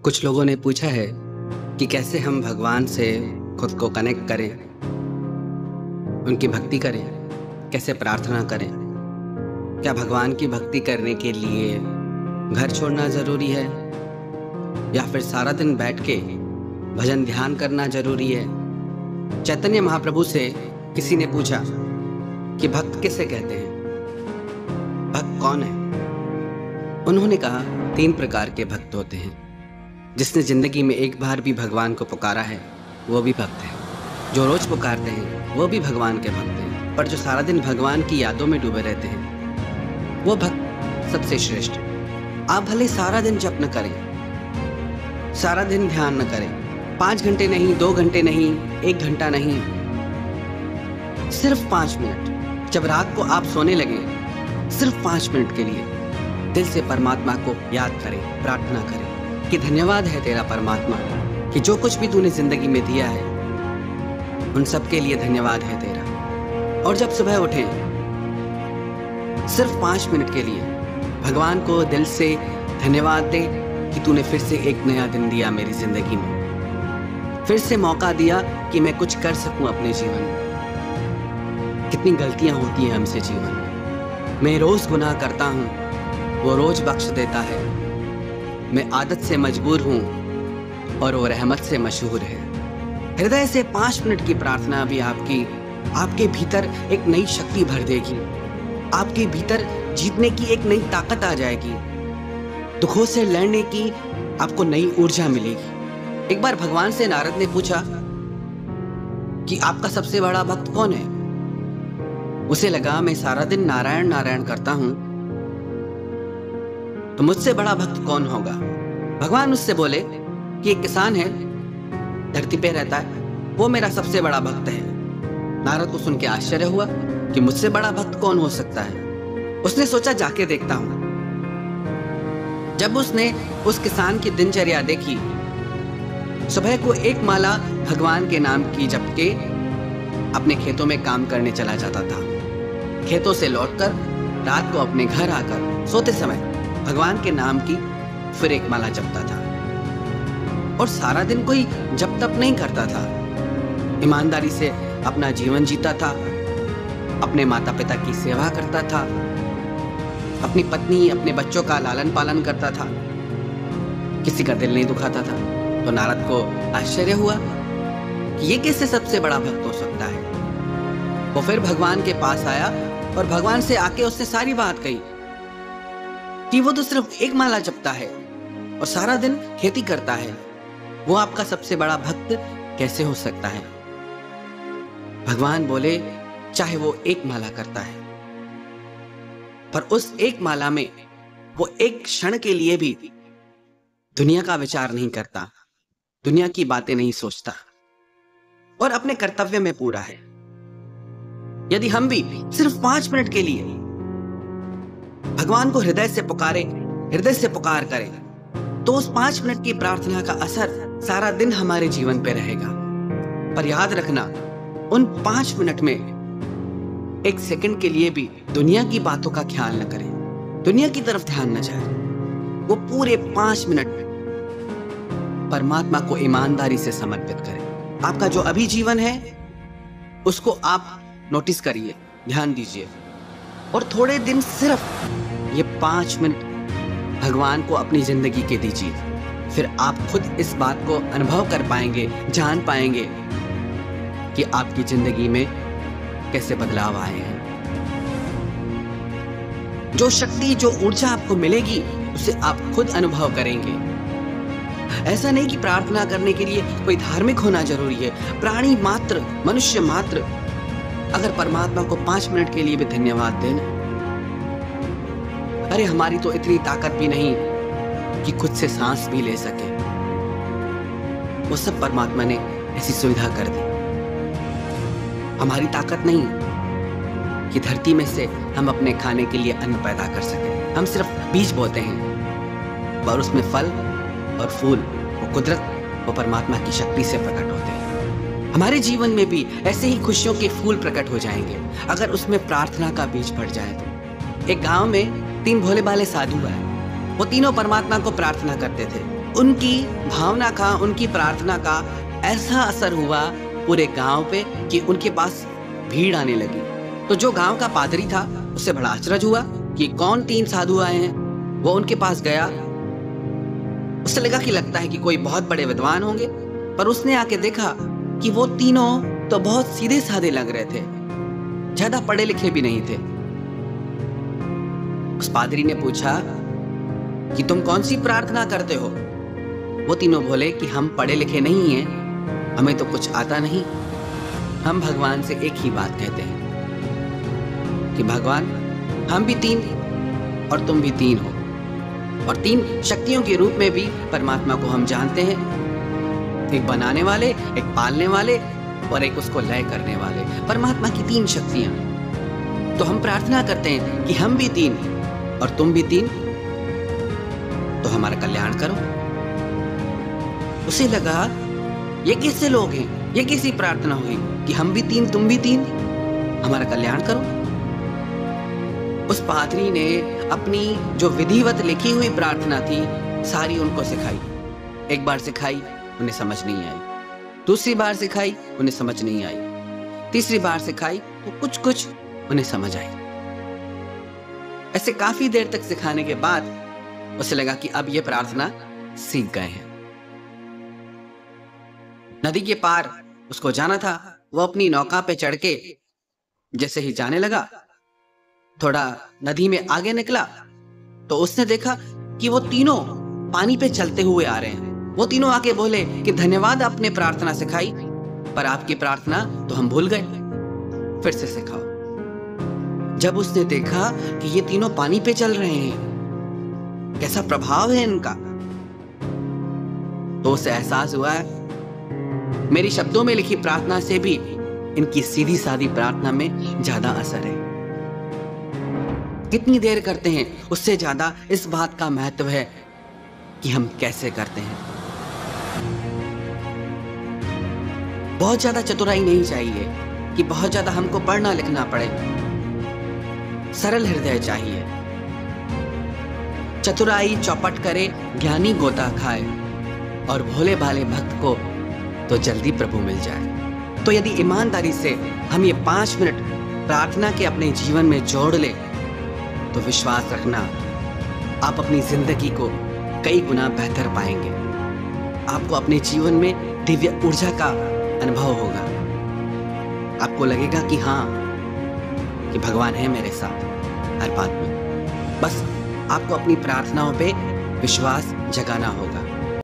कुछ लोगों ने पूछा है कि कैसे हम भगवान से खुद को कनेक्ट करें, उनकी भक्ति करें, कैसे प्रार्थना करें। क्या भगवान की भक्ति करने के लिए घर छोड़ना ज़रूरी है या फिर सारा दिन बैठ के भजन ध्यान करना ज़रूरी है? चैतन्य महाप्रभु से किसी ने पूछा कि भक्त किसे कहते हैं, भक्त कौन है? उन्होंने कहा 3 प्रकार के भक्त होते हैं। जिसने जिंदगी में एक बार भी भगवान को पुकारा है वो भी भक्त है। जो रोज पुकारते हैं वो भी भगवान के भक्त हैं। पर जो सारा दिन भगवान की यादों में डूबे रहते हैं वो भक्त सबसे श्रेष्ठ है। आप भले सारा दिन जप न करें, सारा दिन ध्यान न करें, 5 घंटे नहीं, 2 घंटे नहीं, 1 घंटा नहीं, सिर्फ 5 मिनट। जब रात को आप सोने लगे, सिर्फ 5 मिनट के लिए दिल से परमात्मा को याद करें, प्रार्थना करें कि धन्यवाद है तेरा परमात्मा कि जो कुछ भी तूने जिंदगी में दिया है उन सब के लिए धन्यवाद है तेरा। और जब सुबह उठें, सिर्फ 5 मिनट के लिए भगवान को दिल से धन्यवाद दे कि तूने फिर से एक नया दिन दिया मेरी जिंदगी में, फिर से मौका दिया कि मैं कुछ कर सकूं अपने जीवन में। कितनी गलतियां होती हैं हमसे जीवन में। मैं रोज गुनाह करता हूं, वो रोज बख्श देता है। मैं आदत से मजबूर हूं और वो रहमत से मशहूर है। हृदय से 5 मिनट की प्रार्थना भी आपके भीतर एक नई शक्ति भर देगी। आपके भीतर जीतने की एक नई ताकत आ जाएगी। दुखों से लड़ने की आपको नई ऊर्जा मिलेगी। एक बार भगवान से नारद ने पूछा कि आपका सबसे बड़ा भक्त कौन है? उसे लगा मैं सारा दिन नारायण नारायण करता हूं तो मुझसे बड़ा भक्त कौन होगा। भगवान उससे बोले कि एक किसान है, धरती पे रहता है, वो मेरा सबसे बड़ा भक्त है। नारद को सुन के आश्चर्य हुआ कि मुझसे बड़ा भक्त कौन हो सकता है। उसने सोचा जाके देखता हूं। जब उसने उस किसान की दिनचर्या देखी, सुबह को 1 माला भगवान के नाम की जप के अपने खेतों में काम करने चला जाता था। खेतों से लौटकर रात को अपने घर आकर सोते समय भगवान के नाम की फिर 1 माला जपता था। और सारा दिन कोई जप तप नहीं करता था, ईमानदारी से अपना जीवन जीता था, अपने माता पिता की सेवा करता था, अपनी पत्नी अपने बच्चों का लालन पालन करता था, किसी का दिल नहीं दुखाता था। तो नारद को आश्चर्य हुआ कि ये कैसे सबसे बड़ा भक्त हो सकता है। वो फिर भगवान के पास आया और भगवान से आके उसने सारी बात कही कि वो तो सिर्फ 1 माला जपता है और सारा दिन खेती करता है, वो आपका सबसे बड़ा भक्त कैसे हो सकता है? भगवान बोले चाहे वो 1 माला करता है, पर उस 1 माला में वो एक क्षण के लिए भी दुनिया का विचार नहीं करता, दुनिया की बातें नहीं सोचता और अपने कर्तव्य में पूरा है। यदि हम भी सिर्फ 5 मिनट के लिए भगवान को हृदय से पुकारे, हृदय से पुकार करें, तो उस 5 मिनट की प्रार्थना का असर सारा दिन हमारे जीवन पे रहेगा। पर याद रखना, उन 5 मिनट में 1 सेकंड के लिए भी दुनिया की बातों का ख्याल न करें, दुनिया की तरफ ध्यान न जाए। वो पूरे 5 मिनट परमात्मा को ईमानदारी से समर्पित करें। आपका जो अभी जीवन है उसको आप नोटिस करिए, ध्यान दीजिए और थोड़े दिन सिर्फ ये 5 मिनट भगवान को अपनी जिंदगी के दीजिए। फिर आप खुद इस बात को अनुभव कर पाएंगे, जान पाएंगे कि आपकी जिंदगी में कैसे बदलाव आए हैं। जो शक्ति, जो ऊर्जा आपको मिलेगी उसे आप खुद अनुभव करेंगे। ऐसा नहीं कि प्रार्थना करने के लिए कोई धार्मिक होना जरूरी है। प्राणी मात्र, मनुष्य मात्र अगर परमात्मा को 5 मिनट के लिए भी धन्यवाद देना, अरे हमारी तो इतनी ताकत भी नहीं कि खुद से सांस भी ले सके, वो सब परमात्मा ने ऐसी सुविधा कर दी। हमारी ताकत नहीं कि धरती में से हम अपने खाने के लिए अन्न पैदा कर सके। हम सिर्फ बीज बोते हैं और उसमें फल और फूल वो कुदरत, वो परमात्मा की शक्ति से प्रकट होते हैं। हमारे जीवन में भी ऐसे ही खुशियों के फूल प्रकट हो जाएंगे अगर उसमें प्रार्थना का बीज पड़ जाए तो। एक गांव में 3 भोले भाले साधु आए। वो तीनों परमात्मा को प्रार्थना करते थे। उनकी भावना का, उनकी प्रार्थना का ऐसा असर हुआ पूरे गांव पे कि उनके पास भीड़ आने लगी। तो जो गांव का पादरी था उससे बड़ा आश्चर्य हुआ कि कौन 3 साधु आए हैं। वो उनके पास गया, उसे लगा कि लगता है कि कोई बहुत बड़े विद्वान होंगे, पर उसने आके देखा कि वो तीनों तो बहुत सीधे साधे लग रहे थे, ज्यादा पढ़े लिखे भी नहीं थे। उस पादरी ने पूछा कि तुम कौन सी प्रार्थना करते हो? वो तीनों बोले कि हम पढ़े लिखे नहीं हैं, हमें तो कुछ आता नहीं। हम भगवान से एक ही बात कहते हैं कि भगवान, हम भी 3 और तुम भी 3 हो, और 3 शक्तियों के रूप में भी परमात्मा को हम जानते हैं, एक बनाने वाले, एक पालने वाले और एक उसको लय करने वाले। परमात्मा की 3 शक्तियां। तो हम प्रार्थना करते हैं कि हम भी 3 और तुम भी 3, तो हमारा कल्याण करो। उसे लगा ये किससे लोग हैं, ये किसी प्रार्थना हुई कि हम भी 3 तुम भी 3, हमारा कल्याण करो। उस पादरी ने अपनी जो विधिवत लिखी हुई प्रार्थना थी सारी उनको सिखाई। एक बार सिखाई, उन्हें समझ नहीं आई। दूसरी बार सिखाई, उन्हें समझ नहीं आई। तीसरी बार सिखाई तो कुछ कुछ उन्हें समझ आई। ऐसे काफी देर तक सिखाने के बाद उसे लगा कि अब ये प्रार्थना सीख गए हैं। नदी के पार उसको जाना था। वो अपनी नौका पे चढ़ के जैसे ही जाने लगा, थोड़ा नदी में आगे निकला तो उसने देखा कि वो तीनों पानी पे चलते हुए आ रहे हैं। वो तीनों आके बोले कि धन्यवाद, आपने प्रार्थना सिखाई, पर आपकी प्रार्थना तो हम भूल गए, फिर से सिखाओ। जब उसने देखा कि ये तीनों पानी पे चल रहे हैं, कैसा प्रभाव है इनका, तो उसे एहसास हुआ मेरी शब्दों में लिखी प्रार्थना से भी इनकी सीधी सादी प्रार्थना में ज्यादा असर है। कितनी देर करते हैं उससे ज्यादा इस बात का महत्व है कि हम कैसे करते हैं। बहुत ज्यादा चतुराई नहीं चाहिए कि बहुत ज्यादा हमको पढ़ना लिखना पड़े। सरल हृदय चाहिए। चतुराई चौपट करे, ज्ञानी गोता खाए, और भोले भाले भक्त को तो जल्दी प्रभु मिल जाए। तो यदि ईमानदारी से हम ये 5 मिनट प्रार्थना के अपने जीवन में जोड़ ले, तो विश्वास रखना आप अपनी जिंदगी को कई गुना बेहतर पाएंगे। आपको अपने जीवन में दिव्य ऊर्जा का अनुभव होगा। आपको लगेगा कि हाँ, कि भगवान है मेरे साथ हर बात में। बस आपको अपनी प्रार्थनाओं पे विश्वास जगाना होगा।